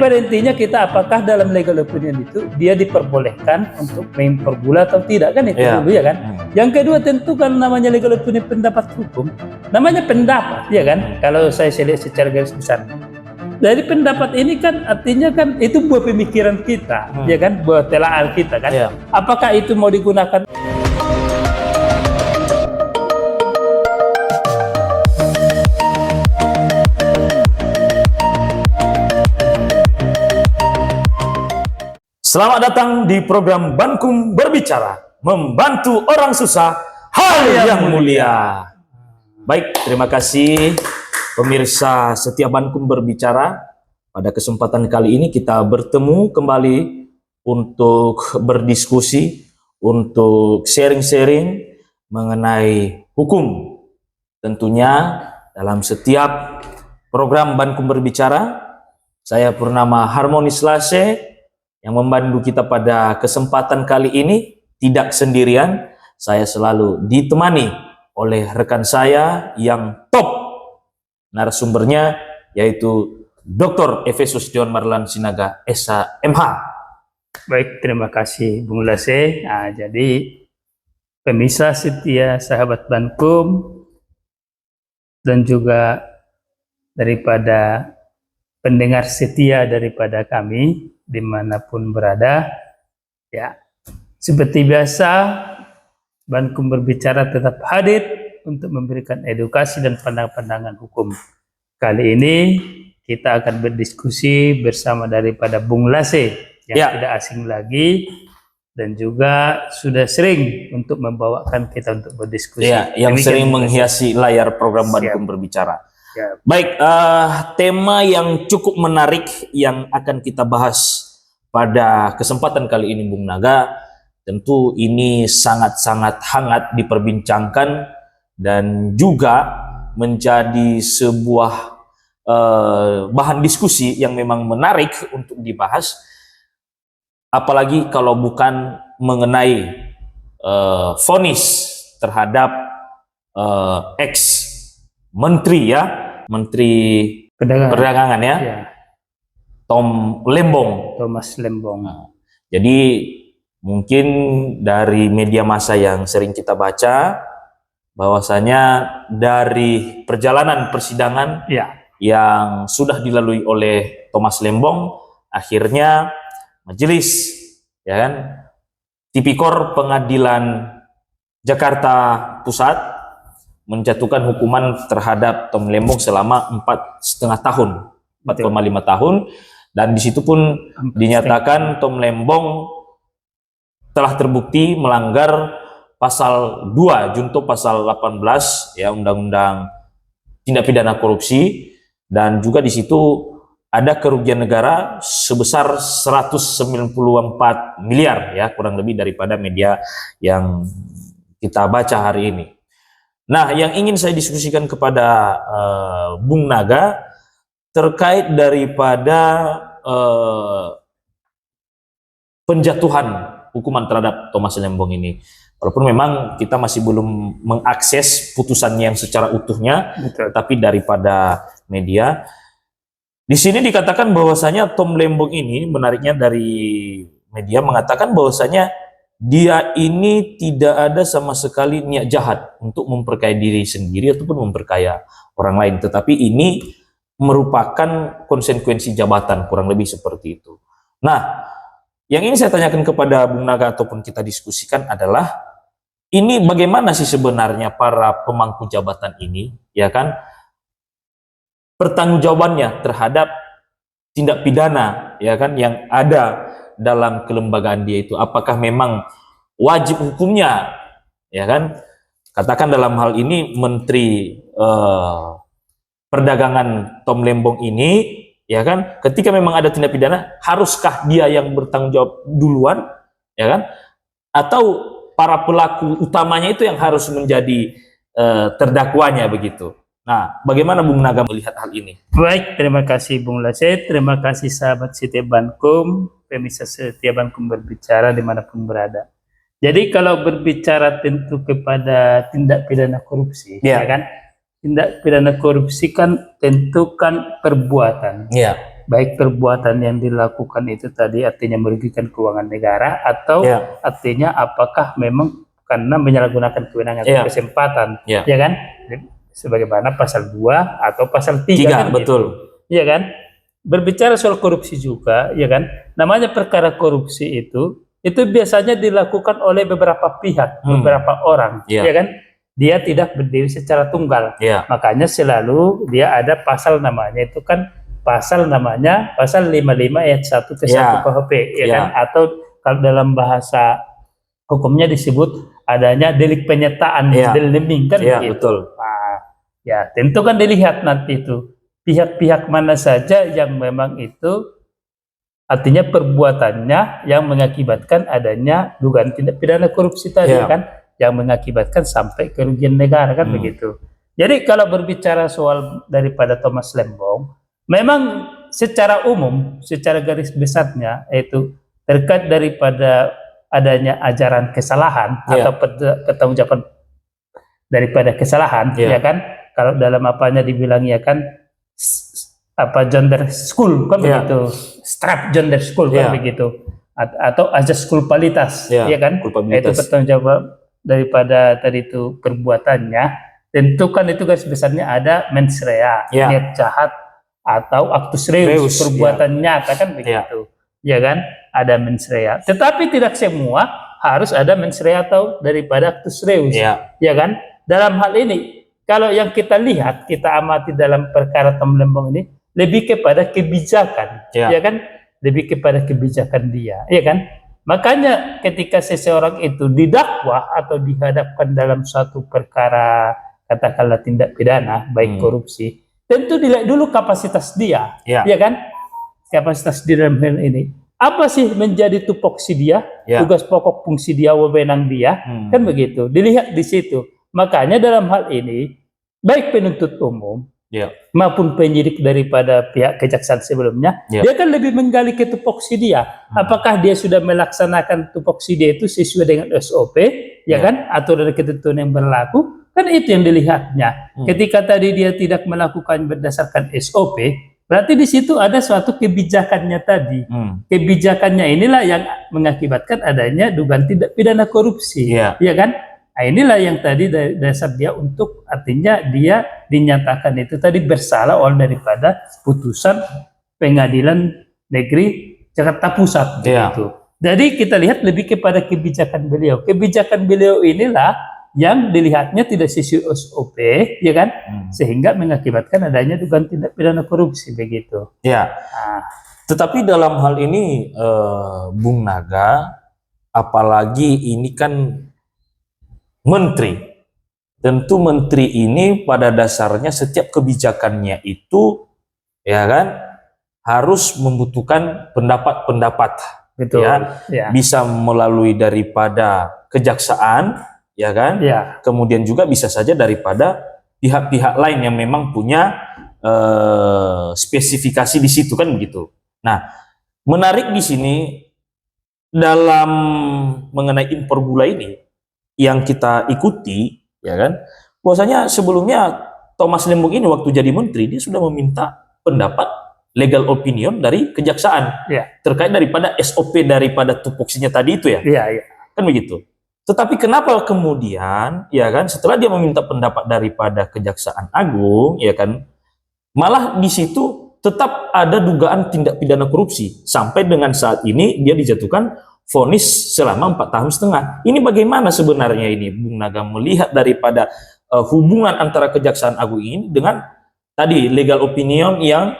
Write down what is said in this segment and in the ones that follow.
Pada intinya kita apakah dalam legal opinion itu dia diperbolehkan untuk mengimpor gula atau tidak, kan itu dulu ya kan. Yang kedua tentu kan namanya legal opinion pendapat hukum, namanya pendapat ya kan. Kalau saya lihat secara garis besar. Dari pendapat ini kan artinya kan itu buah pemikiran kita ya kan, buah telaah kita kan. Apakah itu mau digunakan? Selamat datang di program Bankum Berbicara, membantu orang susah, hal yang mulia. Baik, terima kasih pemirsa setia Bankum Berbicara. Pada kesempatan kali ini kita bertemu kembali untuk berdiskusi, untuk sharing-sharing mengenai hukum. Tentunya dalam setiap program Bankum Berbicara, saya Purnama Harmonis Lase yang membantu kita pada kesempatan kali ini tidak sendirian. Saya selalu ditemani oleh rekan saya yang top narasumbernya, yaitu Dr. Efesus John Marlan Sinaga, SHMH. Baik, terima kasih Bung Lase. Nah, jadi pemirsa setia sahabat Bankum dan juga daripada pendengar setia daripada kami dimanapun berada, ya seperti biasa Bankum Berbicara tetap hadir untuk memberikan edukasi dan pandangan-pandangan hukum. Kali ini kita akan berdiskusi bersama daripada Bung Lase yang tidak asing lagi dan juga sudah sering untuk membawakan kita untuk berdiskusi. Yang sering menghiasi layar program Bankum Berbicara. Baik, tema yang cukup menarik yang akan kita bahas pada kesempatan kali ini, Bung Naga, tentu ini sangat-sangat hangat diperbincangkan dan juga menjadi sebuah bahan diskusi yang memang menarik untuk dibahas, apalagi kalau bukan mengenai vonis terhadap ex-menteri Menteri Perdagangan Thomas Lembong. Jadi mungkin dari media massa yang sering kita baca bahwasanya dari perjalanan persidangan yang sudah dilalui oleh Thomas Lembong, akhirnya majelis Tipikor Pengadilan Jakarta Pusat menjatuhkan hukuman terhadap Tom Lembong selama 4,5 tahun, dan di situ pun dinyatakan Tom Lembong telah terbukti melanggar pasal 2 junto pasal 18 Undang-Undang Tindak Pidana Korupsi, dan juga di situ ada kerugian negara sebesar 194 miliar kurang lebih daripada media yang kita baca hari ini. Nah, yang ingin saya diskusikan kepada Bung Naga terkait daripada penjatuhan hukuman terhadap Thomas Lembong ini. Walaupun memang kita masih belum mengakses putusannya yang secara utuhnya, tapi daripada media di sini dikatakan bahwasanya Tom Lembong ini, menariknya dari media mengatakan bahwasanya dia ini tidak ada sama sekali niat jahat untuk memperkaya diri sendiri ataupun memperkaya orang lain, tetapi ini merupakan konsekuensi jabatan, kurang lebih seperti itu. Nah, yang ini saya tanyakan kepada Bung Naga ataupun kita diskusikan adalah, ini bagaimana sih sebenarnya para pemangku jabatan ini, pertanggungjawabannya terhadap tindak pidana yang ada dalam kelembagaan dia itu, apakah memang wajib hukumnya, katakan dalam hal ini Menteri Perdagangan Tom Lembong ini, ketika memang ada tindak pidana, haruskah dia yang bertanggung jawab duluan, atau para pelaku utamanya itu yang harus menjadi terdakwanya begitu? Nah, bagaimana Bung Naga melihat hal ini? Baik, terima kasih Bung Lase, terima kasih sahabat setia Bankum, pemirsa setia Bankum Berbicara dimanapun berada. Jadi kalau berbicara tentu kepada tindak pidana korupsi, tindak pidana korupsi kan tentu kan perbuatan baik perbuatan yang dilakukan itu tadi artinya merugikan keuangan negara atau Ya. artinya apakah memang karena menyalahgunakan kewenangan atau Ya. kesempatan, Ya. ya kan? Sebagaimana pasal 2 atau pasal 3 Tiga, kan gitu. betul. Ya kan? Berbicara soal korupsi juga, ya kan? Namanya perkara korupsi itu biasanya dilakukan oleh beberapa pihak, beberapa orang, Ya. ya kan? Dia tidak berdiri secara tunggal. Ya. Makanya selalu dia ada pasal namanya itu kan pasal 55 ayat 1 ke 1 Ya. KUHP, ya Ya. kan? Atau kalau dalam bahasa hukumnya disebut adanya delik penyertaan, Ya. delik kan Ya, begitu. betul. Nah, ya tentu kan dilihat nanti itu pihak-pihak mana saja yang memang itu artinya perbuatannya yang mengakibatkan adanya dugaan tindak pidana korupsi tadi Ya. kan, yang mengakibatkan sampai kerugian negara kan begitu. Jadi kalau berbicara soal daripada Thomas Lembong, memang secara umum, secara garis besarnya itu terkait daripada adanya ajaran kesalahan Ya. atau pertanggungjawaban daripada kesalahan, Ya. ya kan? Kalau dalam apanya dibilang ya kan apa gender school kan Ya. begitu, strap gender school Ya. kan begitu, atau azas kulpabilitas, Ya, ya kan? Itu kulpabilitas. pertanggungjawab daripada tadi itu perbuatannya. Tentu kan itu garis besarnya ada mens rea, Ya. niat jahat atau actus reus, Reus, perbuatan nyata kan begitu, ya kan? Ada mens rea. Tetapi tidak semua harus ada mens rea atau daripada actus reus, Ya. ya kan? Dalam hal ini, kalau yang kita lihat, kita amati dalam perkara Tom Lembong ini lebih kepada kebijakan, Ya. ya kan? Lebih kepada kebijakan dia, ya kan? Makanya ketika seseorang itu didakwa atau dihadapkan dalam suatu perkara katakanlah tindak pidana, baik korupsi, tentu dilihat dulu kapasitas dia, Ya. ya kan? Kapasitas di dalam hal ini. Apa sih menjadi tupoksi dia, Ya. tugas pokok fungsi dia, wewenang dia, kan begitu. Dilihat di situ. Makanya dalam hal ini, baik penuntut umum Ya. maupun penyidik daripada pihak kejaksaan sebelumnya, Ya. dia kan lebih menggali ke tupoksi dia. Apakah dia sudah melaksanakan tupoksi dia itu sesuai dengan SOP, ya kan? Atau dari ketentuan yang berlaku, kan itu yang dilihatnya. Ketika tadi dia tidak melakukan berdasarkan SOP, berarti di situ ada suatu kebijakannya tadi. Kebijakannya inilah yang mengakibatkan adanya dugaan tindak pidana korupsi, Ya. ya kan? Nah, inilah yang tadi dasar dia untuk artinya dia dinyatakan itu tadi bersalah oleh daripada putusan Pengadilan Negeri Jakarta Pusat begitu. Jadi kita lihat lebih kepada kebijakan beliau. Kebijakan beliau inilah yang dilihatnya tidak sesuai SOP, ya kan? Sehingga mengakibatkan adanya dugaan tindak pidana korupsi begitu. Ya. Nah, Tetapi dalam hal ini Bung Naga, apalagi ini kan menteri. Tentu menteri ini pada dasarnya setiap kebijakannya itu ya kan harus membutuhkan pendapat-pendapat. betul. Ya. Bisa melalui daripada kejaksaan, ya kan? Ya. Kemudian juga bisa saja daripada pihak-pihak lain yang memang punya spesifikasi di situ kan begitu. Nah, menarik di sini dalam mengenai impor gula ini yang kita ikuti, ya kan? Bahwasanya sebelumnya Thomas Lembong ini waktu jadi menteri dia sudah meminta pendapat legal opinion dari kejaksaan terkait daripada SOP daripada tupoksinya tadi itu ya. Iya. Kan begitu. Tetapi kenapa kemudian ya kan setelah dia meminta pendapat daripada Kejaksaan Agung ya kan malah di situ tetap ada dugaan tindak pidana korupsi sampai dengan saat ini dia dijatuhkan vonis selama 4,5 tahun. Ini bagaimana sebenarnya ini Bung Naga melihat daripada hubungan antara Kejaksaan Agung ini dengan tadi legal opinion yang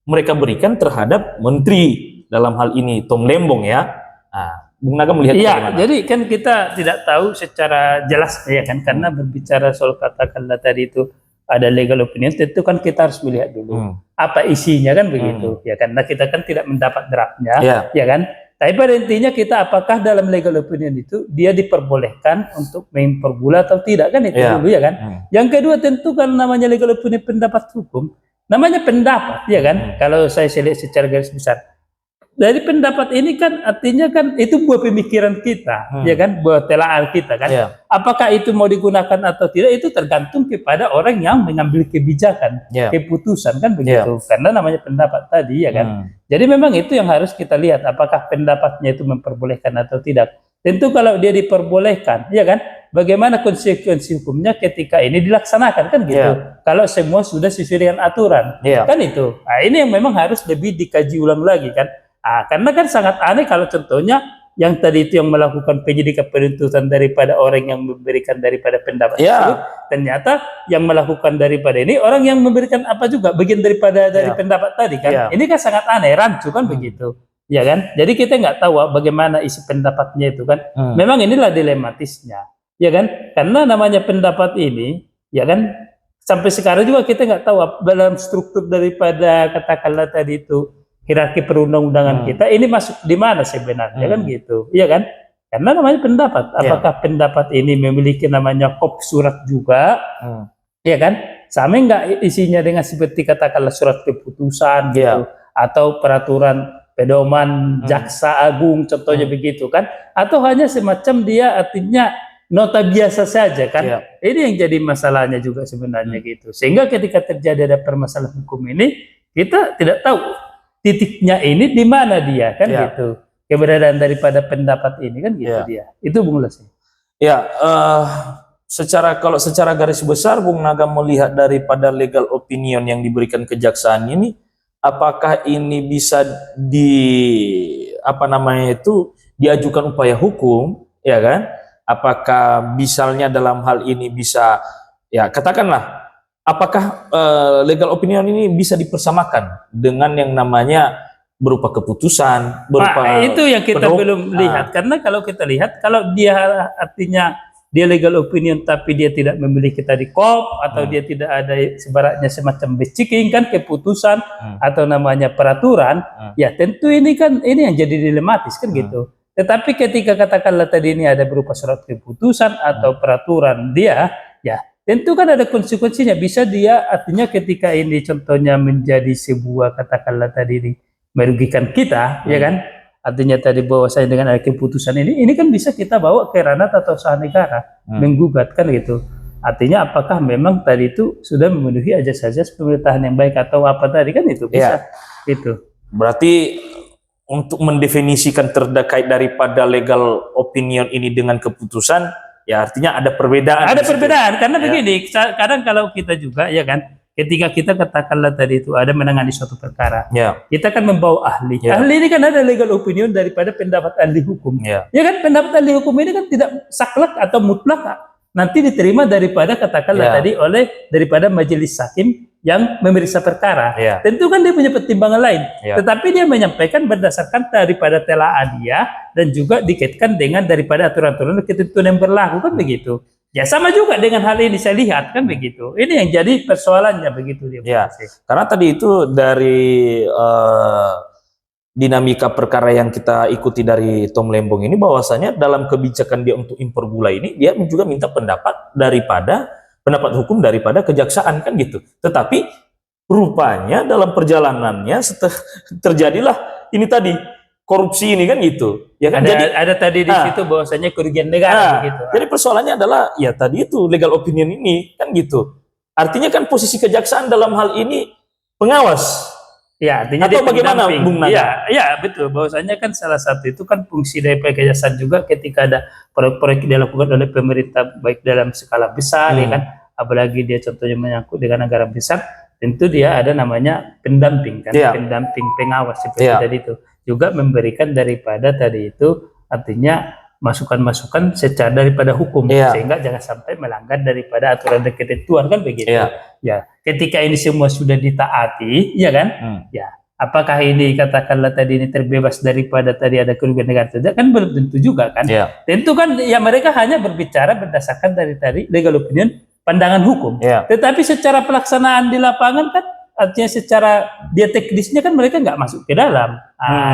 mereka berikan terhadap menteri dalam hal ini Tom Lembong ya. Nah, Bung Naga melihat bagaimana? Jadi kan kita tidak tahu secara jelas ya kan karena berbicara soal katakanlah tadi itu ada legal opinion, tentu kan kita harus melihat dulu apa isinya kan begitu ya karena kita kan tidak mendapat draftnya ya kan. Tapi pada intinya kita apakah dalam legal opinion itu dia diperbolehkan untuk mengimpor gula atau tidak kan itu dulu ya kan. Yang kedua tentu kan namanya legal opinion pendapat hukum, namanya pendapat ya kan. Kalau saya lihat secara garis besar dari pendapat ini kan artinya kan itu buah pemikiran kita, ya kan, buah telaan kita kan. Ya. Apakah itu mau digunakan atau tidak itu tergantung kepada orang yang mengambil kebijakan, Ya. keputusan kan begitu. Karena namanya pendapat tadi ya kan. Jadi memang itu yang harus kita lihat apakah pendapatnya itu memperbolehkan atau tidak. Tentu kalau dia diperbolehkan, ya kan, bagaimana konsekuensi hukumnya ketika ini dilaksanakan kan gitu. Kalau semua sudah sesuai dengan aturan, kan itu. Nah, ini yang memang harus lebih dikaji ulang lagi kan. Karena kan sangat aneh kalau contohnya yang tadi itu yang melakukan penyidikan penuntutan daripada orang yang memberikan daripada pendapat tersebut, ternyata yang melakukan daripada ini orang yang memberikan apa juga bagian daripada dari pendapat tadi kan. Ini kan sangat aneh, rancu kan begitu. Ya kan? Jadi kita nggak tahu bagaimana isi pendapatnya itu kan. Memang inilah dilematisnya. Ya kan? Karena namanya pendapat ini, ya kan? Sampai sekarang juga kita nggak tahu dalam struktur daripada katakanlah tadi itu hierarki perundang-undangan kita ini masuk di mana sebenarnya kan gitu. Iya kan? Karena namanya pendapat. Apakah pendapat ini memiliki namanya kop surat juga? Iya kan? Sama nggak isinya dengan seperti katakanlah surat keputusan gitu atau peraturan pedoman jaksa agung contohnya begitu kan, atau hanya semacam dia artinya nota biasa saja kan. Ini yang jadi masalahnya juga sebenarnya gitu, sehingga ketika terjadi ada permasalahan hukum ini kita tidak tahu titiknya ini di mana dia kan gitu, keberadaan daripada pendapat ini kan gitu dia itu Bung Lesi. Kalau secara garis besar Bung Naga melihat daripada legal opinion yang diberikan kejaksaan ini, apakah ini bisa diajukan upaya hukum, ya kan? Apakah misalnya dalam hal ini bisa, ya katakanlah, apakah legal opinion ini bisa dipersamakan dengan yang namanya berupa keputusan, berupa itu yang kita belum lihat. Karena kalau kita lihat, kalau dia artinya dia legal opinion tapi dia tidak memiliki tadi kop atau dia tidak ada sebaratnya semacam beciking kan keputusan atau namanya peraturan, ya tentu ini yang jadi dilematis kan gitu. Tetapi ketika katakanlah tadi ini ada berupa surat keputusan atau peraturan dia, ya tentu kan ada konsekuensinya. Bisa dia artinya ketika ini contohnya menjadi sebuah katakanlah tadi ini merugikan kita, ya kan? Artinya tadi bahwa saya dengan ada keputusan ini kan bisa kita bawa ke ranah tata usaha negara, menggugat kan gitu. Artinya apakah memang tadi itu sudah memenuhi ajas-ajas pemerintahan yang baik atau apa tadi kan itu bisa itu. Berarti untuk mendefinisikan terkait daripada legal opinion ini dengan keputusan, ya artinya ada perbedaan. Ada perbedaan karena begini, kadang kalau kita juga ya kan, ketika kita katakanlah tadi itu ada menangani suatu perkara, kita kan membawa ahli. Ahli ini kan ada legal opinion daripada pendapat ahli hukum. Ya kan, pendapat ahli hukum ini kan tidak saklek atau mutlak nanti diterima daripada katakanlah tadi oleh daripada majelis hakim yang memeriksa perkara. Tentu kan dia punya pertimbangan lain. Tetapi dia menyampaikan berdasarkan daripada telaan dia dan juga dikaitkan dengan daripada aturan-aturan ketentuan yang berlaku kan begitu. Ya sama juga dengan hal ini saya lihat kan begitu. Ini yang jadi persoalannya begitu dia. Karena tadi itu dari dinamika perkara yang kita ikuti dari Tom Lembong ini, bahwasanya dalam kebijakan dia untuk impor gula ini dia juga minta pendapat hukum daripada kejaksaan kan gitu. Tetapi rupanya dalam perjalanannya terjadilah ini tadi korupsi ini kan gitu, ya kan? Ada tadi di situ bahwasanya kerugian negara gitu. Jadi persoalannya adalah ya tadi itu legal opinion ini kan gitu. Artinya kan posisi kejaksaan dalam hal ini pengawas. Ya, artinya atau bagaimana Bung Naga? Ya betul. Bahwasanya kan salah satu itu kan fungsi dari kejaksaan juga ketika ada proyek-proyek dilakukan oleh pemerintah baik dalam skala besar ya kan, apalagi dia contohnya menyangkut dengan anggaran besar, tentu dia ada namanya pendamping kan, pendamping pengawas seperti tadi itu. Juga memberikan daripada tadi itu artinya masukan-masukan secara daripada hukum sehingga jangan sampai melanggar daripada aturan dan ketentuan kan begitu. Ya, ketika ini semua sudah ditaati, ya kan? Ya, apakah ini katakanlah tadi ini terbebas daripada tadi ada kerugian negara tidak kan belum tentu juga kan? Tentu kan ya mereka hanya berbicara berdasarkan dari tadi legal opinion pandangan hukum. Tetapi secara pelaksanaan di lapangan kan artinya secara dia teknisnya kan mereka nggak masuk ke dalam.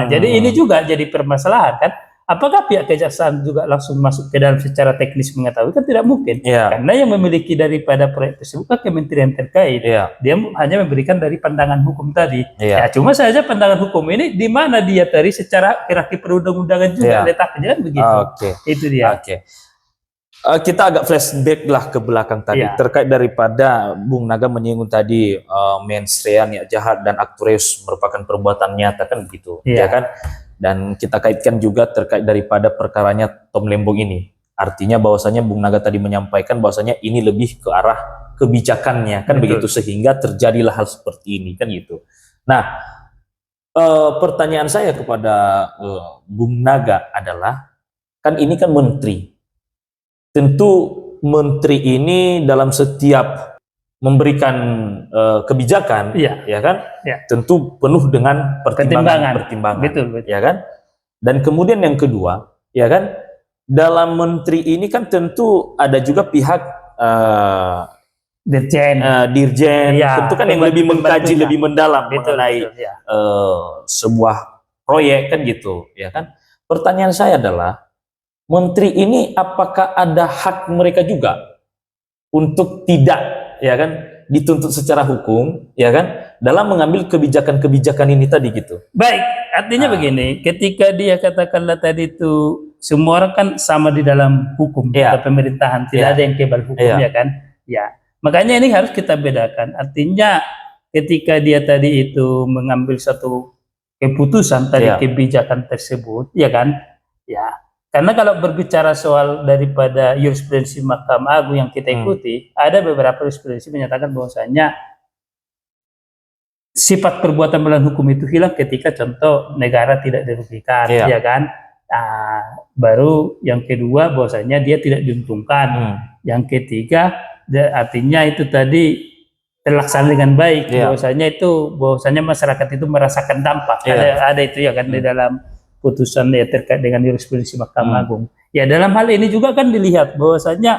Jadi ini juga jadi permasalahan kan. apakah pihak kejaksaan juga langsung masuk ke dalam secara teknis mengetahui? Kan tidak mungkin. Iya. Karena yang memiliki daripada proyek tersebut kan kementerian terkait. Iya. Dia hanya memberikan dari pandangan hukum tadi. Iya. Ya cuma saja pandangan hukum ini di mana dia tadi secara hierarki perundang-undangan juga letaknya kan begitu. Oke. Itu dia. Oke. Kita agak flashback lah ke belakang tadi terkait daripada Bung Naga menyinggung tadi mensrean niat jahat dan aktureus merupakan perbuatan nyata kan begitu, ya kan? Dan kita kaitkan juga terkait daripada perkaranya Tom Lembong ini. Artinya bahwasanya Bung Naga tadi menyampaikan bahwasanya ini lebih ke arah kebijakannya kan begitu, sehingga terjadilah hal seperti ini kan gitu. Nah, pertanyaan saya kepada Bung Naga adalah, kan ini kan menteri. Tentu menteri ini dalam setiap memberikan kebijakan, ya kan, tentu penuh dengan pertimbangan, betul. Ya kan. Dan kemudian yang kedua, ya kan, dalam menteri ini kan tentu ada juga pihak dirjen, tentu kan yang lebih mengkaji, lebih mendalam mengenai sebuah proyek kan gitu, ya kan. Pertanyaan saya adalah, menteri ini apakah ada hak mereka juga untuk tidak, ya kan, dituntut secara hukum, ya kan, dalam mengambil kebijakan-kebijakan ini tadi gitu. Baik, artinya begini, ketika dia katakanlah tadi itu semua orang kan sama di dalam hukum atau pemerintahan, tidak ada yang kebal hukum, ya kan? Ya, makanya ini harus kita bedakan. Artinya ketika dia tadi itu mengambil satu keputusan tadi kebijakan tersebut, ya kan? Ya. Karena kalau berbicara soal daripada jurisprudensi Mahkamah Agung yang kita ikuti, ada beberapa jurisprudensi menyatakan bahwasanya sifat perbuatan melawan hukum itu hilang ketika contoh negara tidak dirugikan, ya kan? Baru yang kedua bahwasanya dia tidak diuntungkan. Yang ketiga artinya itu tadi terlaksana dengan baik, bahwasanya masyarakat itu merasakan dampak. Ada itu ya kan di dalam putusan terkait dengan jurisprudensi Mahkamah Agung. Ya dalam hal ini juga kan dilihat bahwasanya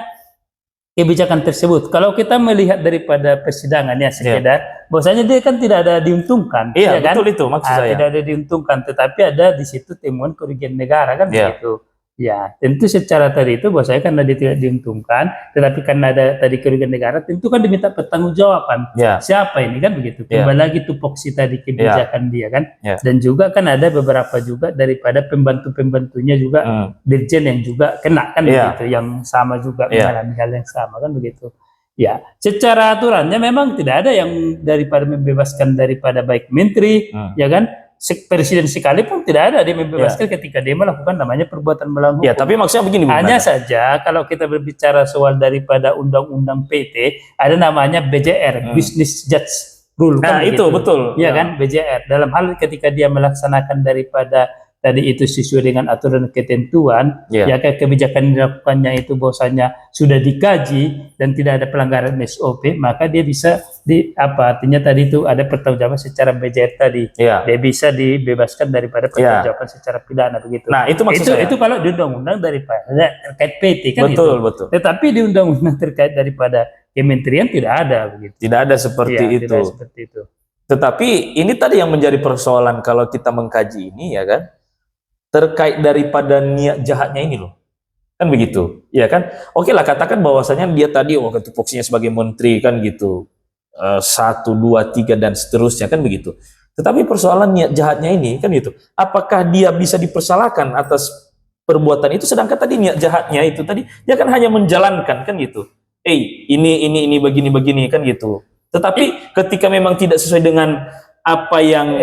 kebijakan tersebut, kalau kita melihat daripada persidangan sekedar, bahwasanya dia kan tidak ada diuntungkan. Iya, betul kan? Itu maksud saya. Tidak ada diuntungkan, tetapi ada di situ temuan kerugian negara kan begitu. Ya, tentu secara tadi itu bahwasanya karena dia tidak diuntungkan, tetapi karena ada tadi kerugian negara, tentu kan diminta pertanggungjawaban. Siapa ini kan begitu. Kembali lagi tupoksi tadi kebijakan dia kan. Dan juga kan ada beberapa juga daripada pembantu-pembantunya juga dirjen yang juga kena kan begitu, yang sama juga mengalami hal yang sama kan begitu. Ya, secara aturannya memang tidak ada yang daripada membebaskan daripada baik menteri, ya kan. Presiden sekalipun tidak ada dia membebaskan ketika dia melakukan namanya perbuatan melawan hukum. Ya, tapi maksudnya begini, hanya saja kalau kita berbicara soal daripada undang-undang PT, ada namanya BJR, Business Judge Rule. Nah, itu betul. Ya kan, BJR. Dalam hal ketika dia melaksanakan daripada tadi itu sesuai dengan aturan ketentuan, ya kebijakan yang dilakukannya itu bahwasanya sudah dikaji dan tidak ada pelanggaran SOP, maka dia bisa artinya tadi itu ada pertanggungjawaban secara BJR tadi. Dia bisa dibebaskan daripada pertanggungjawaban secara pidana begitu. Nah, itu maksud saya. Itu kalau di undang-undang daripada terkait PT kan betul. Tetapi di undang-undang terkait daripada kementerian tidak ada begitu. Tidak ada seperti itu. Tidak seperti itu. Tetapi ini tadi yang menjadi persoalan kalau kita mengkaji ini, ya kan? Terkait daripada niat jahatnya ini loh, kan begitu, ya kan? Oke lah, katakan bahwasanya dia tadi tupoksinya sebagai menteri kan gitu, 1, 2, 3 dan seterusnya kan begitu. Tetapi persoalan niat jahatnya ini kan gitu, apakah dia bisa dipersalahkan atas perbuatan itu, sedangkan tadi niat jahatnya itu tadi dia kan hanya menjalankan kan gitu, ini begini kan gitu. Tetapi ketika memang tidak sesuai dengan apa yang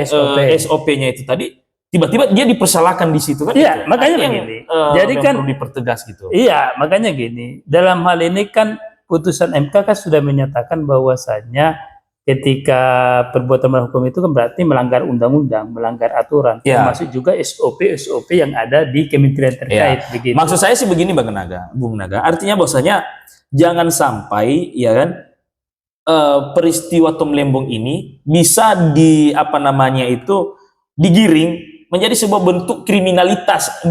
SOP-nya itu tadi, tiba-tiba dia dipersalahkan di situ kan? Iya, makanya begini. Jadi kan perlu dipertegas gitu. Iya, makanya gini. Dalam hal ini kan putusan MK kan sudah menyatakan bahwasanya ketika perbuatan melawan hukum itu kan berarti melanggar undang-undang, melanggar aturan, termasuk juga SOP yang ada di kementerian terkait. Begitu. Maksud saya sih begini, Bung Naga. Artinya bahwasanya jangan sampai, ya kan, peristiwa Tom Lembong ini bisa digiring menjadi sebuah bentuk kriminalitas,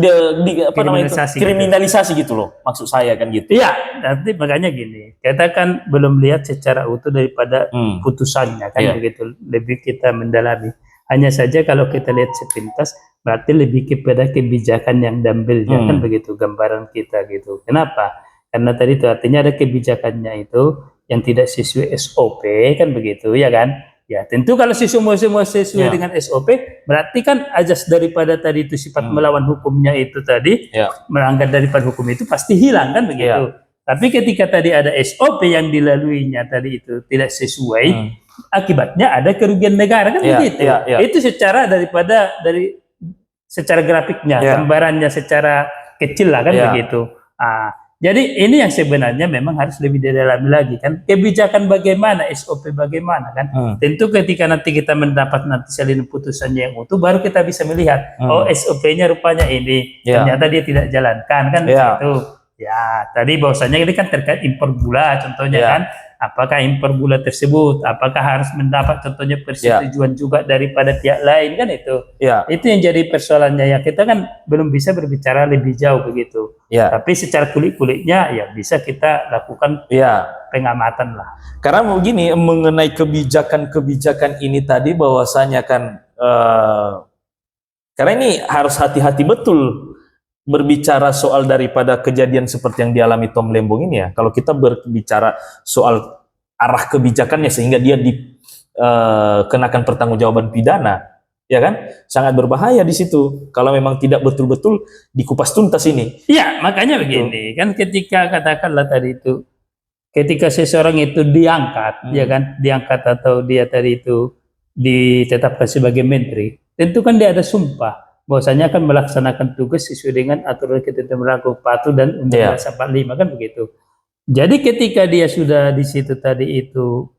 kriminalisasi gitu loh, maksud saya kan gitu. Iya, nanti makanya gini, kita kan belum lihat secara utuh daripada putusannya kan begitu, lebih kita mendalami. Hanya saja kalau kita lihat sepintas, berarti lebih kepada kebijakan yang diambilnya kan begitu gambaran kita gitu. Kenapa? Karena tadi itu artinya ada kebijakannya itu yang tidak sesuai SOP kan begitu ya kan? Ya tentu kalau semua sesuai Ya. dengan SOP berarti kan ajas daripada tadi itu sifat melawan hukumnya itu tadi Ya. melanggar daripada hukum itu pasti hilang kan begitu. Tapi ketika tadi ada SOP yang dilaluinya tadi itu tidak sesuai, akibatnya ada kerugian negara kan begitu. Itu secara dari secara grafiknya, gambarannya secara kecil lah kan begitu. Jadi ini yang sebenarnya memang harus lebih didalami lagi kan, kebijakan bagaimana, SOP bagaimana kan. Tentu ketika nanti kita mendapat nanti salinan putusannya yang utuh, baru kita bisa melihat oh SOP-nya rupanya ini, ternyata dia tidak jalankan kan begitu. Ya tadi bahwasanya ini kan terkait impor gula contohnya kan, apakah impor gula tersebut apakah harus mendapat contohnya persetujuan juga daripada pihak lain kan itu. Itu yang jadi persoalannya ya, kita kan belum bisa berbicara lebih jauh begitu. Tapi secara kulit-kulitnya ya bisa kita lakukan pengamatan lah. Karena begini mengenai kebijakan-kebijakan ini tadi bahwasanya kan karena ini harus hati-hati betul berbicara soal daripada kejadian seperti yang dialami Tom Lembong ini ya. Kalau kita berbicara soal arah kebijakannya sehingga dia dikenakan pertanggungjawaban pidana, ya kan? Sangat berbahaya di situ. Kalau memang tidak betul-betul dikupas tuntas ini. Iya, makanya begini kan, ketika katakanlah tadi itu, ketika seseorang itu diangkat, ya kan, diangkat atau dia tadi itu ditetapkan sebagai menteri, tentu kan dia ada sumpah bahwasanya akan melaksanakan tugas sesuai dengan aturan ketentuan berlaku, patuh dan Undang-Undang 45 kan begitu. Jadi ketika dia sudah di situ tadi itu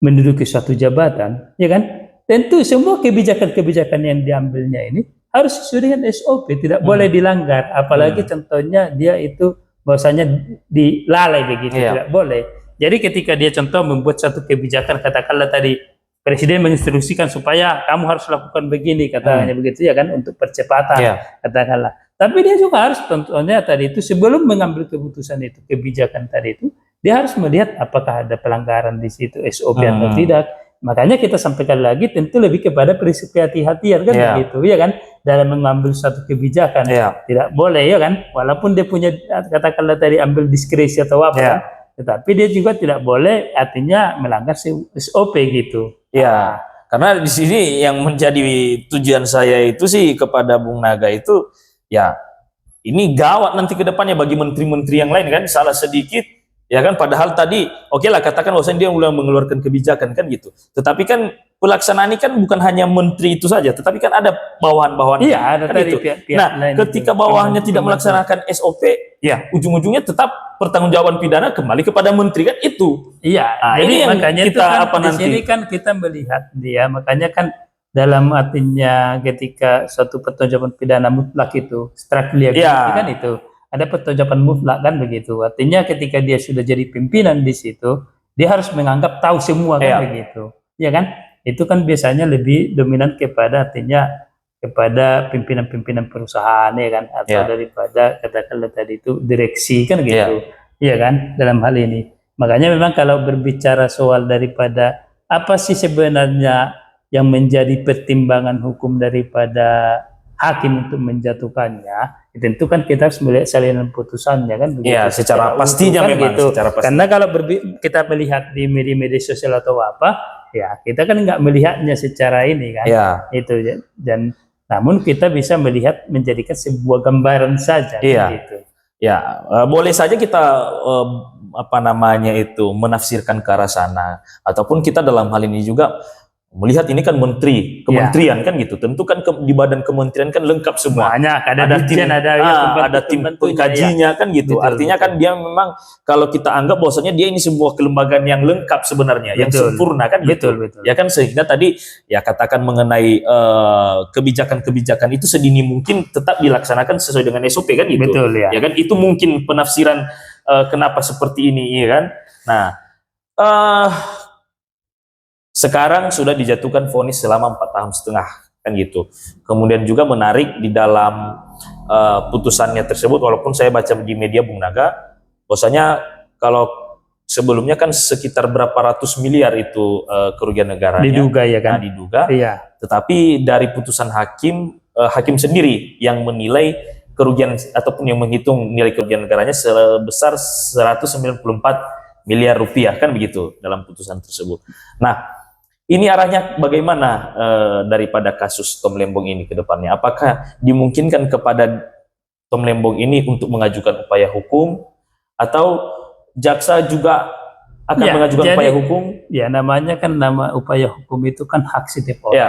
menduduki suatu jabatan, ya kan, tentu semua kebijakan-kebijakan yang diambilnya ini harus sesuai dengan SOP, tidak boleh dilanggar. Apalagi contohnya dia itu bahwasanya dilalai begitu, tidak boleh. Jadi ketika dia contoh membuat satu kebijakan, katakanlah tadi Presiden menginstruksikan supaya kamu harus lakukan begini, katanya begitu ya kan, untuk percepatan katakanlah. Tapi dia juga harus tentunya tadi itu sebelum mengambil keputusan itu, kebijakan tadi itu, dia harus melihat apakah ada pelanggaran di situ SOP atau tidak. Makanya kita sampaikan lagi tentu lebih kepada prinsip hati-hatian kan begitu ya kan, dalam mengambil satu kebijakan. Tidak boleh ya kan, walaupun dia punya katakanlah tadi ambil diskresi atau apa kan, tetapi dia juga tidak boleh artinya melanggar SOP gitu. Ya, karena di sini yang menjadi tujuan saya itu sih kepada Bung Naga itu ya ini gawat nanti ke depannya bagi menteri-menteri yang lain kan, salah sedikit ya kan, padahal tadi oke lah katakan bahwasanya dia mulai mengeluarkan kebijakan kan gitu, tetapi kan pelaksanaan ini kan bukan hanya menteri itu saja, tetapi kan ada bawahan-bawahan. Iya, ada kan tadi gitu. pihak Nah, ketika bawahannya tidak melaksanakan SOP, ya ujung-ujungnya tetap pertanggungjawaban pidana kembali kepada menteri kan itu. Iya, Nah, jadi ini yang makanya kita itu kan apa di nanti? sini kan kita melihat dia, makanya kan dalam artinya ketika suatu pertanggungjawaban pidana mutlak itu, strict liability kan itu, ada pertanggungjawaban mutlak kan begitu. Artinya ketika dia sudah jadi pimpinan di situ, dia harus menganggap tahu semua kan begitu. Ya kan? Itu kan biasanya lebih dominan kepada artinya kepada pimpinan-pimpinan perusahaan ya kan, atau daripada katakanlah tadi itu direksi kan gitu. Iya kan, dalam hal ini. Makanya memang kalau berbicara soal daripada apa sih sebenarnya yang menjadi pertimbangan hukum daripada hakim untuk menjatuhkannya, tentu kan kita harus melihat salinan putusannya kan begitu. Iya, secara pastinya kan memang gitu. secara pasti. Karena kalau kita melihat di media sosial atau apa, ya kita kan nggak melihatnya secara ini kan. Itu dan namun kita bisa melihat menjadikan sebuah gambaran saja gitu. Ya, boleh saja kita apa namanya itu menafsirkan ke arah sana, ataupun kita dalam hal ini juga melihat ini kan kementerian kan gitu, tentu kan di badan kementerian kan lengkap semua, banyak ada tim, ada tim pengkajinya kan gitu. Artinya kan dia memang kalau kita anggap bahwasanya dia ini sebuah kelembagaan yang lengkap sebenarnya, yang sempurna kan gitu. Ya kan, sehingga tadi ya katakan mengenai kebijakan-kebijakan itu sedini mungkin tetap dilaksanakan sesuai dengan SOP kan gitu. Ya kan, itu mungkin penafsiran kenapa seperti ini ya kan. Nah, sekarang sudah dijatuhkan vonis selama 4,5 tahun kan gitu. Kemudian juga menarik di dalam putusannya tersebut, walaupun saya baca di media Bung Naga, bahwasanya kalau sebelumnya kan sekitar berapa ratus miliar itu kerugian negaranya. Diduga ya kan? Nah, diduga. Iya. Tetapi dari putusan hakim, hakim sendiri yang menilai kerugian ataupun yang menghitung nilai kerugian negaranya sebesar 194 miliar rupiah, kan begitu dalam putusan tersebut. Nah, ini arahnya bagaimana daripada kasus Tom Lembong ini ke depannya? Apakah dimungkinkan kepada Tom Lembong ini untuk mengajukan upaya hukum, atau jaksa juga akan mengajukan upaya hukum? Ya, namanya kan nama upaya hukum itu kan hak setiap orang. Ya.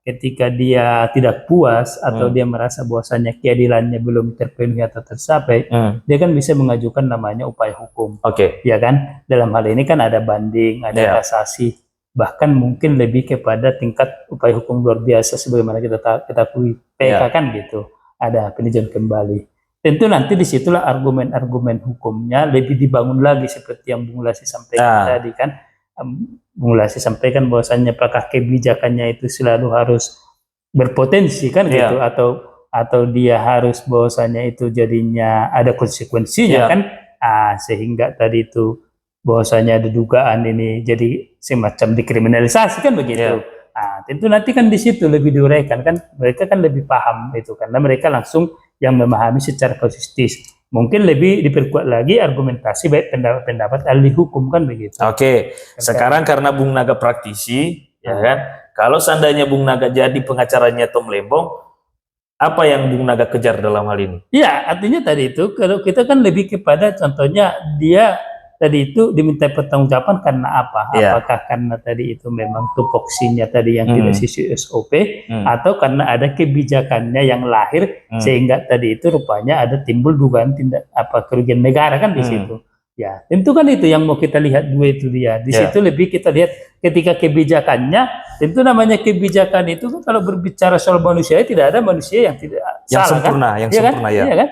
Ketika dia tidak puas atau dia merasa bahwasannya keadilannya belum terpenuhi atau tercapai, dia kan bisa mengajukan namanya upaya hukum. Oke. Ya kan? Dalam hal ini kan ada banding, ada kasasi, bahkan mungkin lebih kepada tingkat upaya hukum luar biasa sebagaimana kita ketahui PK kan gitu. Ada peninjauan kembali. Tentu nanti disitulah argumen-argumen hukumnya lebih dibangun lagi seperti yang Bung Lasi sampaikan tadi kan. Bung Lasi sampaikan bahwasannya apakah kebijakannya itu selalu harus berpotensi kan gitu, atau dia harus bahwasannya itu jadinya ada konsekuensinya kan, sehingga tadi itu bahwasanya ada dugaan ini jadi semacam dikriminalisasi kan begitu. Tentu nanti kan di situ lebih diuraikan kan, mereka kan lebih paham itu karena mereka langsung yang memahami secara konsistis. Mungkin lebih diperkuat lagi argumentasi baik pendapat ahli hukum kan begitu. Oke. Sekarang karena Bung Naga praktisi, ya kan? Kalau seandainya Bung Naga jadi pengacaranya Tom Lembong, apa yang Bung Naga kejar dalam hal ini? Ya, artinya tadi itu kalau kita kan lebih kepada contohnya dia tadi itu diminta pertanggungjawaban karena apa? Apakah karena tadi itu memang tupoksinya tadi yang tidak sesuai SOP, atau karena ada kebijakannya yang lahir sehingga tadi itu rupanya ada timbul dugaan tindak kerugian negara kan di situ. Ya, tentu kan itu yang mau kita lihat dua itu dia. Di situ lebih kita lihat ketika kebijakannya, tentu namanya kebijakan itu kan kalau berbicara soal manusia tidak ada manusia yang tidak salah sempurna, kan? yang sempurna Iya kan?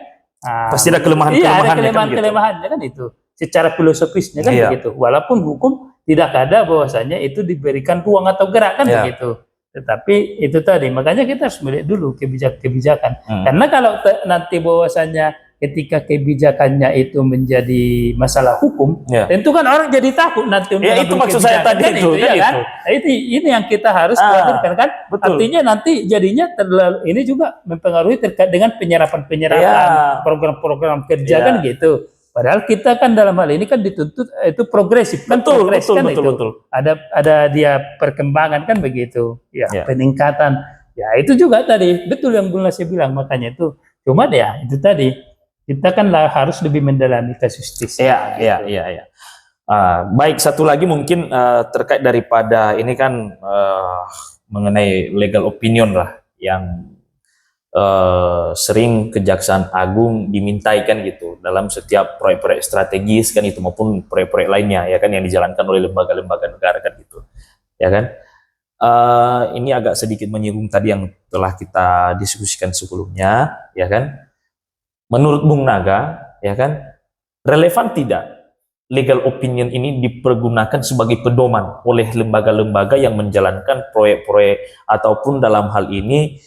Pasti ada kelemahan-kelemahannya ada kelemahan-kelemahannya kan itu. Secara filosofisnya kan begitu. Walaupun hukum tidak ada bahwasanya itu diberikan ruang atau gerak kan begitu. Tetapi itu tadi, makanya kita harus melihat dulu kebijakan. Karena kalau nanti bahwasanya ketika kebijakannya itu menjadi masalah hukum, tentu kan orang jadi takut nanti untuk itu maksud saya tadi kan itu, kan? Ini yang kita harus khawatirkan kan. Betul. Artinya nanti jadinya ini juga mempengaruhi terkait dengan penyerapan program-program kerja kan gitu. Padahal kita kan dalam hal ini kan dituntut itu progresif kan, betul. Ada dia perkembangan kan begitu, peningkatan, itu juga tadi betul yang Bung Lasi bilang, makanya itu cuma itu tadi kita kan harus lebih mendalami kasusistik. Iya. Baik, satu lagi mungkin terkait daripada ini kan mengenai legal opinion lah yang sering Kejaksaan Agung dimintaikan gitu dalam setiap proyek-proyek strategis kan itu, maupun proyek-proyek lainnya ya kan yang dijalankan oleh lembaga-lembaga negara kan gitu ya kan. Ini agak sedikit menyinggung tadi yang telah kita diskusikan sebelumnya ya kan. Menurut Bung Naga ya kan, relevan tidak legal opinion ini dipergunakan sebagai pedoman oleh lembaga-lembaga yang menjalankan proyek-proyek ataupun dalam hal ini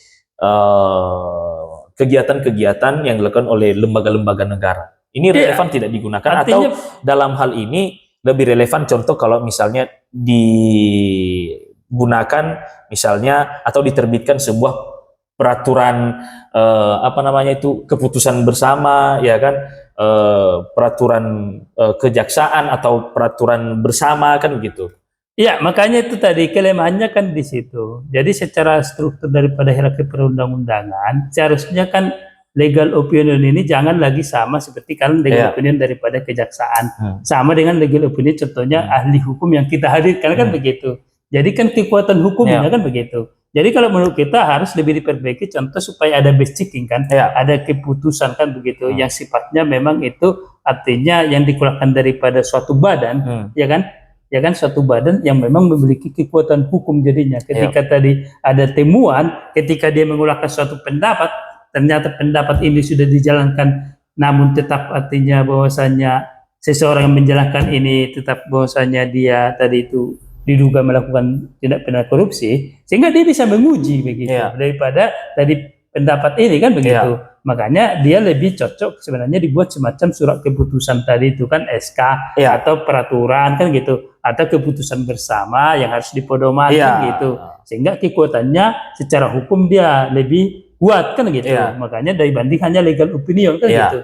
kegiatan-kegiatan yang dilakukan oleh lembaga-lembaga negara. Ini relevan tidak digunakan, artinya, atau dalam hal ini lebih relevan contoh kalau misalnya digunakan misalnya atau diterbitkan sebuah peraturan keputusan bersama ya kan, peraturan kejaksaan atau peraturan bersama kan gitu. Iya, makanya itu tadi kelemahannya kan di situ. Jadi secara struktur daripada hierarki perundang-undangan, seharusnya kan legal opinion ini jangan lagi sama seperti kan legal opinion daripada kejaksaan. Sama dengan legal opinion contohnya ahli hukum yang kita hadirkan kan begitu. Jadi kan kekuatan hukumnya kan begitu. Jadi kalau menurut kita harus lebih diperbaiki contoh supaya ada base checking kan, ada keputusan kan begitu yang sifatnya memang itu artinya yang dikeluarkan daripada suatu badan, ya kan suatu badan yang memang memiliki kekuatan hukum jadinya. Ketika tadi ada temuan, ketika dia mengeluarkan suatu pendapat, ternyata pendapat ini sudah dijalankan, namun tetap artinya bahwasanya seseorang yang menjalankan ini tetap bahwasanya dia tadi itu diduga melakukan tindak pidana korupsi, sehingga dia bisa menguji begitu daripada tadi pendapat ini kan begitu. Makanya dia lebih cocok sebenarnya dibuat semacam surat keputusan tadi itu kan SK Iya. atau peraturan kan gitu, atau keputusan bersama yang harus dipedomani Iya. gitu, sehingga kekuatannya secara hukum dia lebih kuat kan gitu. Iya. Makanya dibanding hanya legal opinion kan Iya. gitu.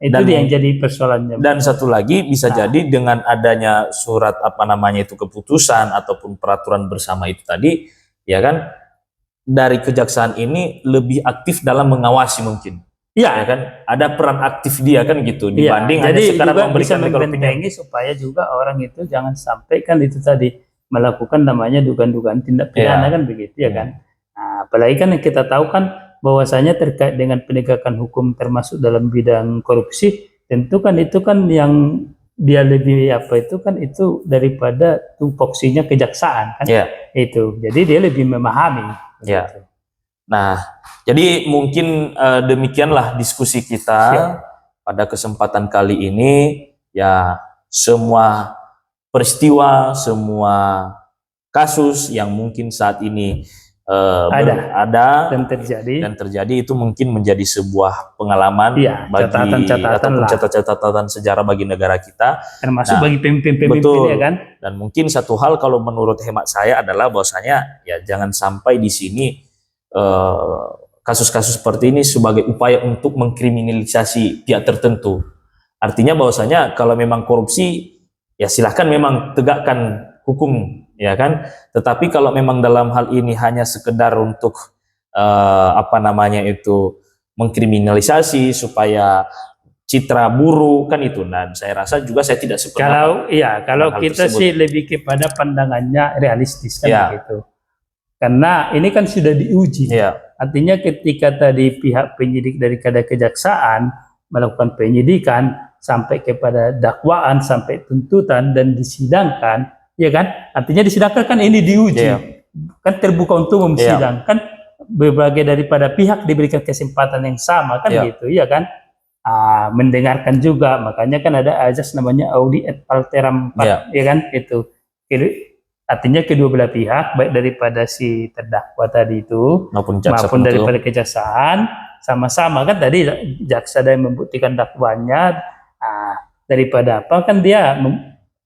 Itu Dan- yang jadi persoalannya. Dan satu lagi bisa Nah. jadi dengan adanya surat apa namanya itu keputusan ataupun peraturan bersama itu tadi, ya kan, dari kejaksaan ini lebih aktif dalam mengawasi mungkin. Ya Iya, kan, ada peran aktif dia kan gitu iya. dibanding hanya Jadi sekedar juga bisa memberikan legal opinion. membentengi supaya juga orang itu jangan sampai kan itu tadi melakukan namanya dugaan-dugaan tindak pidana Iya. kan begitu ya kan. Nah, apalagi kan yang kita tahu kan bahwasanya terkait dengan penegakan hukum termasuk dalam bidang korupsi, tentu kan itu kan yang dia lebih apa itu kan itu daripada tupoksinya kejaksaan kan. Iya. Itu. Jadi dia lebih memahami. Iya. Gitu. Nah, jadi mungkin demikianlah diskusi kita Siap. pada kesempatan kali ini. Ya, semua peristiwa, semua kasus yang mungkin saat ini ada Dan terjadi itu mungkin menjadi sebuah pengalaman Iya, bagi catatan-catatan ataupun lah. catatan sejarah bagi negara kita. termasuk Nah, bagi pemimpin-pemimpin betul. ya kan. Dan mungkin satu hal kalau menurut hemat saya adalah bahwasanya ya jangan sampai di sini kasus-kasus seperti ini sebagai upaya untuk mengkriminalisasi pihak tertentu. Artinya bahwasanya kalau memang korupsi ya silahkan memang tegakkan hukum ya kan. Tetapi kalau memang dalam hal ini hanya sekedar untuk apa namanya itu mengkriminalisasi supaya citra buruk kan itu. Dan saya rasa juga saya tidak sependapat. Kalau hal kita tersebut. sih lebih kepada pandangannya realistis kan Iya. begitu. Karena ini kan sudah diuji. Iya. Artinya ketika tadi pihak penyidik dari kejaksaan melakukan penyidikan sampai kepada dakwaan sampai tuntutan dan disidangkan, ya kan? Artinya disidangkan kan ini diuji. Iya. Kan terbuka untuk memsidangkan, berbagai daripada pihak diberikan kesempatan yang sama kan Iya. gitu, ya kan? Mendengarkan juga, makanya kan ada azas namanya audi et alteram, Iya. ya kan? Itu artinya kedua belah pihak, baik daripada si terdakwa tadi itu Maupun jaksa maupun penuntut. daripada kejaksaan sama-sama kan tadi jaksa dan membuktikan dakwaannya, daripada apa kan dia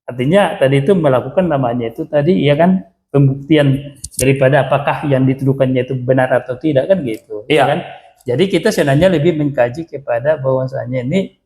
artinya tadi itu melakukan namanya itu tadi ya kan pembuktian daripada apakah yang dituduhkannya itu benar atau tidak kan gitu. Iya. Ya kan? Jadi kita sebenarnya lebih mengkaji kepada bahwasanya ini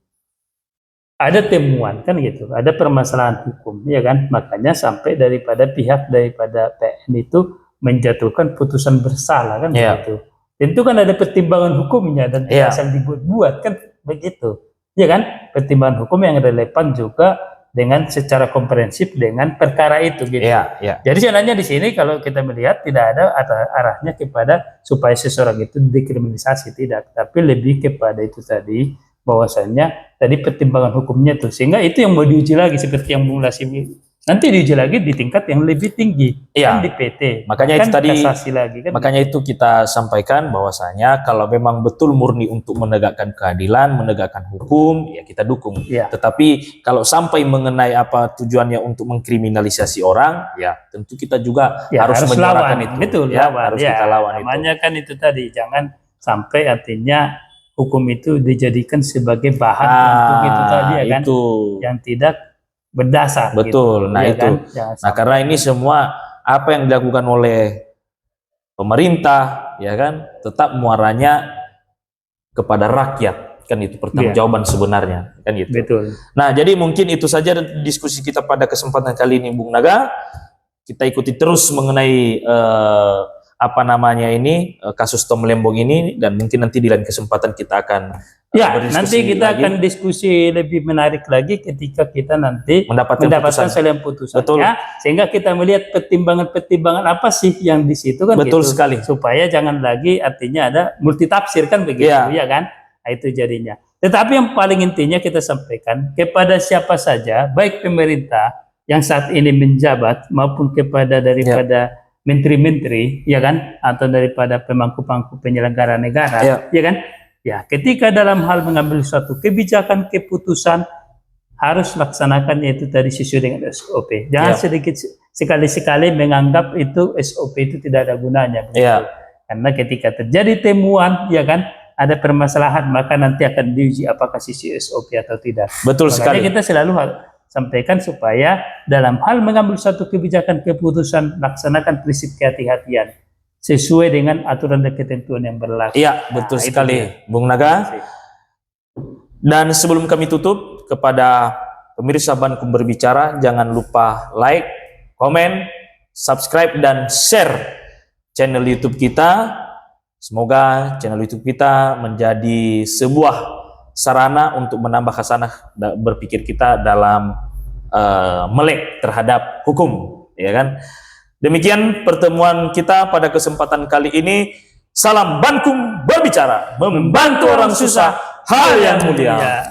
ada temuan kan gitu, ada permasalahan hukum ya kan, makanya sampai daripada PN itu menjatuhkan putusan bersalah kan Iya. begitu. Tentu kan ada pertimbangan hukumnya dan tidak Iya. asal dibuat-buat kan begitu. Ya kan? Pertimbangan hukum yang relevan juga dengan secara komprehensif dengan perkara itu gitu. Iya, iya. Jadi sebenarnya di sini kalau kita melihat tidak ada arahnya kepada supaya seseorang itu dikriminalisasi, tidak, tapi lebih kepada itu tadi bahwasanya tadi pertimbangan hukumnya tuh, sehingga itu yang mau diuji lagi seperti yang Bung Lasim nanti diuji lagi di tingkat yang lebih tinggi. Iya. Kan di PT. Makanya kan itu tadi kasasi lagi kan. makanya itu kita sampaikan bahwasanya kalau memang betul murni untuk menegakkan keadilan, menegakkan hukum, ya kita dukung. Iya. Tetapi kalau sampai mengenai apa tujuannya untuk mengkriminalisasi orang, ya tentu kita juga Ya, harus menyuarakan lawan. itu. Betul, ya, lawan. harus Ya, kita lawan itu. namanya kan itu tadi, jangan sampai artinya hukum itu dijadikan sebagai bahan untuk itu tadi ya kan, itu. yang tidak berdasar. Betul. Gitu, Nah ya itu. kan? Jangan Nah karena ini semua apa yang dilakukan oleh pemerintah, ya kan, tetap muaranya kepada rakyat, kan itu pertanggungjawaban sebenarnya, kan gitu. Betul. Nah jadi mungkin itu saja diskusi kita pada kesempatan kali ini, Bung Naga. Kita ikuti terus mengenai apa namanya ini kasus Tom Lembong ini, dan mungkin nanti di lain kesempatan kita akan berdiskusi nanti kita lagi. akan diskusi lebih menarik lagi ketika kita nanti Mendapatkan salinan putusannya. Betul. Sehingga kita melihat pertimbangan-pertimbangan apa sih yang di situ kan. Betul gitu. sekali. Supaya jangan lagi artinya ada multitafsir kan begitu, ya kan? Nah, itu jadinya. Tetapi yang paling intinya kita sampaikan kepada siapa saja, baik pemerintah yang saat ini menjabat maupun kepada daripada menteri-menteri, ya kan, atau daripada pemangku-pangku penyelenggara negara, ya kan, ya ketika dalam hal mengambil suatu kebijakan keputusan harus laksanakan yaitu tadi sesuai dengan SOP. Jangan sedikit sekali-sekali menganggap itu SOP itu tidak ada gunanya, begitu. Karena ketika terjadi temuan, ya kan, ada permasalahan, maka nanti akan diuji apakah sisi SOP atau tidak. Betul Makanya sekali. kita selalu sampaikan supaya dalam hal mengambil suatu kebijakan keputusan, laksanakan prinsip kehati-hatian sesuai dengan aturan dan ketentuan yang berlaku. Iya, betul Nah, itu sekali, dia. Bung Naga. Dan sebelum kami tutup, kepada pemirsa Bankum Berbicara, jangan lupa like, komen, subscribe, dan share channel YouTube kita. Semoga channel YouTube kita menjadi sebuah sarana untuk menambah khasanah berpikir kita dalam melek terhadap hukum, ya kan? Demikian pertemuan kita pada kesempatan kali ini. Salam Bankum Berbicara, membantu orang susah hal yang mulia.